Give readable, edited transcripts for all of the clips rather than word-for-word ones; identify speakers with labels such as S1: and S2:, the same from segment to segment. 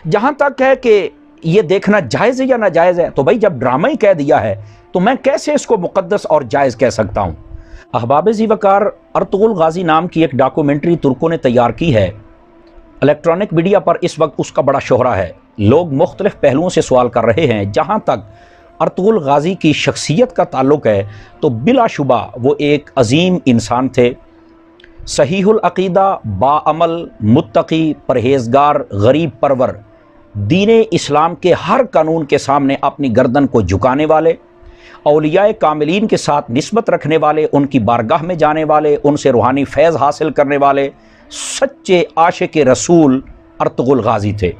S1: جہاں تک ہے کہ یہ دیکھنا جائز ہے یا ناجائز ہے، تو بھائی جب ڈرامہ ہی کہہ دیا ہے تو میں کیسے اس کو مقدس اور جائز کہہ سکتا ہوں؟ احباب ذی وقار، ارطغرل غازی نام کی ایک ڈاکومنٹری ترکوں نے تیار کی ہے۔ الیکٹرانک میڈیا پر اس وقت اس کا بڑا شہرہ ہے۔ لوگ مختلف پہلوؤں سے سوال کر رہے ہیں۔ جہاں تک ارطغرل غازی کی شخصیت کا تعلق ہے تو بلا شبہ وہ ایک عظیم انسان تھے، صحیح العقیدہ، باعمل، متقی، پرہیزگار، غریب پرور، دین اسلام کے ہر قانون کے سامنے اپنی گردن کو جھکانے والے، اولیاء کاملین کے ساتھ نسبت رکھنے والے، ان کی بارگاہ میں جانے والے، ان سے روحانی فیض حاصل کرنے والے سچے عاشق رسول ارطغرل غازی تھے۔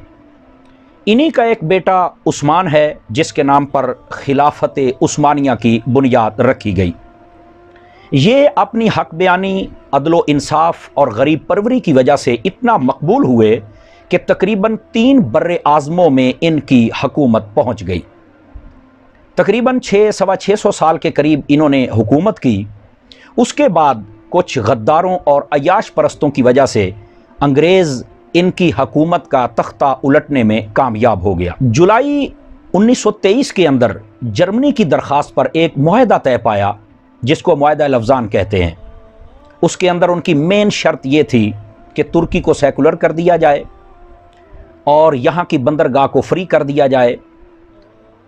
S1: انہی کا ایک بیٹا عثمان ہے جس کے نام پر خلافت عثمانیہ کی بنیاد رکھی گئی۔ یہ اپنی حق بیانی، عدل و انصاف اور غریب پروری کی وجہ سے اتنا مقبول ہوئے کہ تقریباً 3 بر اعظموں میں ان کی حکومت پہنچ گئی۔ تقریباً 600 سال کے قریب انہوں نے حکومت کی۔ اس کے بعد کچھ غداروں اور عیاش پرستوں کی وجہ سے انگریز ان کی حکومت کا تختہ الٹنے میں کامیاب ہو گیا۔ جولائی 1923 کے اندر جرمنی کی درخواست پر ایک معاہدہ طے پایا جس کو معاہدہ لوزان کہتے ہیں۔ اس کے اندر ان کی مین شرط یہ تھی کہ ترکی کو سیکولر کر دیا جائے اور یہاں کی بندرگاہ کو فری کر دیا جائے،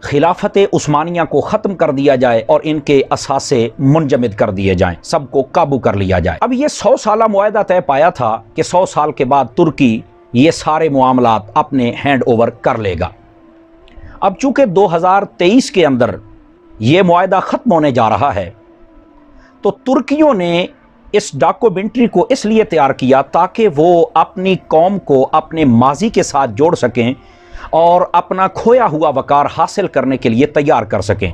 S1: خلافت عثمانیہ کو ختم کر دیا جائے اور ان کے اثاثے منجمد کر دیے جائیں، سب کو قابو کر لیا جائے۔ اب یہ 100 سالہ معاہدہ طے پایا تھا کہ 100 سال کے بعد ترکی یہ سارے معاملات اپنے ہینڈ اوور کر لے گا۔ اب چونکہ 2023 کے اندر یہ معاہدہ ختم ہونے جا رہا ہے تو ترکیوں نے اس ڈاکومنٹری کو اس لیے تیار کیا تاکہ وہ اپنی قوم کو اپنے ماضی کے ساتھ جوڑ سکیں اور اپنا کھویا ہوا وقار حاصل کرنے کے لیے تیار کر سکیں۔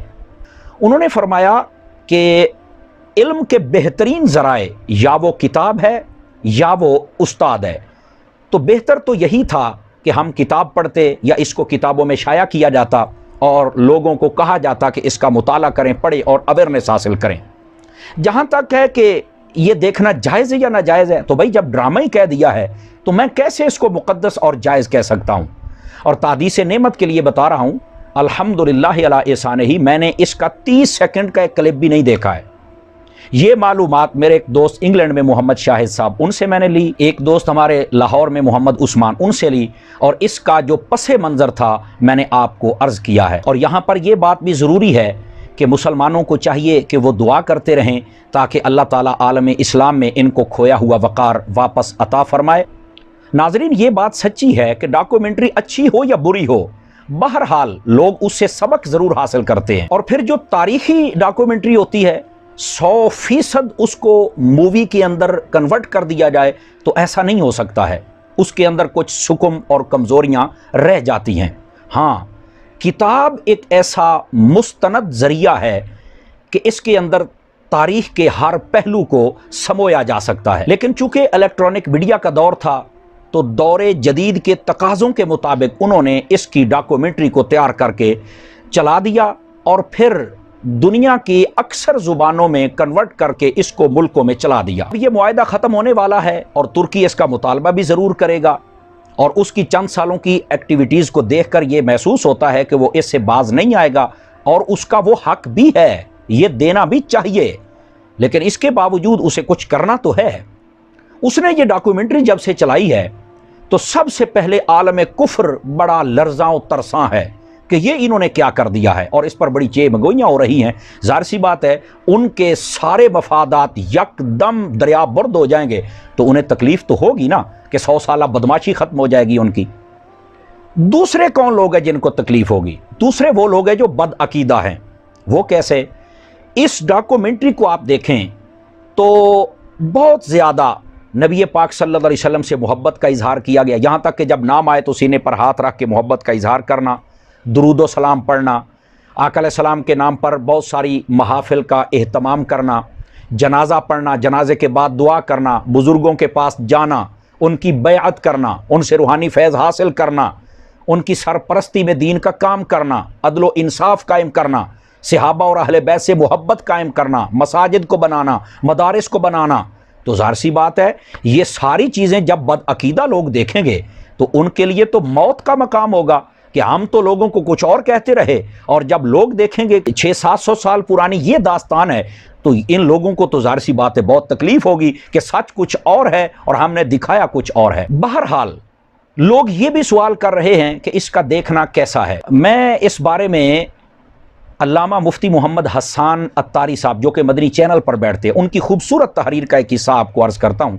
S1: انہوں نے فرمایا کہ علم کے بہترین ذرائع یا وہ کتاب ہے یا وہ استاد ہے، تو بہتر تو یہی تھا کہ ہم کتاب پڑھتے یا اس کو کتابوں میں شائع کیا جاتا اور لوگوں کو کہا جاتا کہ اس کا مطالعہ کریں، پڑھیں اور اویئرنیس حاصل کریں۔ جہاں تک ہے کہ یہ دیکھنا جائز ہے یا ناجائز ہے، تو بھائی جب ڈرامہ ہی کہہ دیا ہے تو میں کیسے اس کو مقدس اور جائز کہہ سکتا ہوں؟ اور تعدیث نعمت کے لیے بتا رہا ہوں، الحمدللہ علی احسانہ، میں نے اس کا 30 سیکنڈ کا ایک کلپ بھی نہیں دیکھا ہے۔ یہ معلومات میرے ایک دوست انگلینڈ میں محمد شاہد صاحب، ان سے میں نے لی، ایک دوست ہمارے لاہور میں محمد عثمان، ان سے لی، اور اس کا جو پس منظر تھا میں نے آپ کو عرض کیا ہے۔ اور یہاں پر یہ بات بھی ضروری ہے کہ مسلمانوں کو چاہیے کہ وہ دعا کرتے رہیں تاکہ اللہ تعالیٰ عالم اسلام میں ان کو کھویا ہوا وقار واپس عطا فرمائے۔ ناظرین، یہ بات سچی ہے کہ ڈاکومنٹری اچھی ہو یا بری ہو، بہرحال لوگ اس سے سبق ضرور حاصل کرتے ہیں۔ اور پھر جو تاریخی ڈاکومنٹری ہوتی ہے 100% اس کو مووی کے اندر کنورٹ کر دیا جائے تو ایسا نہیں ہو سکتا ہے، اس کے اندر کچھ سکم اور کمزوریاں رہ جاتی ہیں۔ ہاں، کتاب ایک ایسا مستند ذریعہ ہے کہ اس کے اندر تاریخ کے ہر پہلو کو سمویا جا سکتا ہے، لیکن چونکہ الیکٹرانک میڈیا کا دور تھا تو دور جدید کے تقاضوں کے مطابق انہوں نے اس کی ڈاکومنٹری کو تیار کر کے چلا دیا اور پھر دنیا کی اکثر زبانوں میں کنورٹ کر کے اس کو ملکوں میں چلا دیا۔ اب یہ معاہدہ ختم ہونے والا ہے اور ترکی اس کا مطالبہ بھی ضرور کرے گا، اور اس کی چند سالوں کی ایکٹیویٹیز کو دیکھ کر یہ محسوس ہوتا ہے کہ وہ اس سے باز نہیں آئے گا، اور اس کا وہ حق بھی ہے، یہ دینا بھی چاہیے، لیکن اس کے باوجود اسے کچھ کرنا تو ہے۔ اس نے یہ ڈاکومنٹری جب سے چلائی ہے تو سب سے پہلے عالم کفر بڑا لرزاں و ترساں ہے کہ یہ انہوں نے کیا کر دیا ہے، اور اس پر بڑی چیمگوئیاں ہو رہی ہیں۔ ظاہر سی بات ہے ان کے سارے مفادات یک دم دریا برد ہو جائیں گے تو انہیں تکلیف تو ہوگی نا کہ 100 سالہ بدماشی ختم ہو جائے گی ان کی۔ دوسرے کون لوگ ہیں جن کو تکلیف ہوگی؟ دوسرے وہ لوگ ہیں جو بد عقیدہ ہیں۔ وہ کیسے؟ اس ڈاکومنٹری کو آپ دیکھیں تو بہت زیادہ نبی پاک صلی اللہ علیہ وسلم سے محبت کا اظہار کیا گیا، یہاں تک کہ جب نام آئے تو سینے پر ہاتھ رکھ کے محبت کا اظہار کرنا، درود و سلام پڑھنا، آقا علیہ السلام کے نام پر بہت ساری محافل کا اہتمام کرنا، جنازہ پڑھنا، جنازے کے بعد دعا کرنا، بزرگوں کے پاس جانا، ان کی بیعت کرنا، ان سے روحانی فیض حاصل کرنا، ان کی سرپرستی میں دین کا کام کرنا، عدل و انصاف قائم کرنا، صحابہ اور اہل بیت سے محبت قائم کرنا، مساجد کو بنانا، مدارس کو بنانا۔ تو ظاہر سی بات ہے یہ ساری چیزیں جب بد عقیدہ لوگ دیکھیں گے تو ان کے لیے تو موت کا مقام ہوگا کہ ہم تو لوگوں کو کچھ اور کہتے رہے، اور جب لوگ دیکھیں گے کہ 600-700 سال پرانی یہ داستان ہے تو ان لوگوں کو تو ظاہر سی بات ہے بہت تکلیف ہوگی کہ سچ کچھ اور ہے اور ہم نے دکھایا کچھ اور ہے۔ بہرحال لوگ یہ بھی سوال کر رہے ہیں کہ اس کا دیکھنا کیسا ہے۔ میں اس بارے میں علامہ مفتی محمد حسان عطاری صاحب جو کہ مدنی چینل پر بیٹھتے ہیں، ان کی خوبصورت تحریر کا ایک حصہ آپ کو عرض کرتا ہوں۔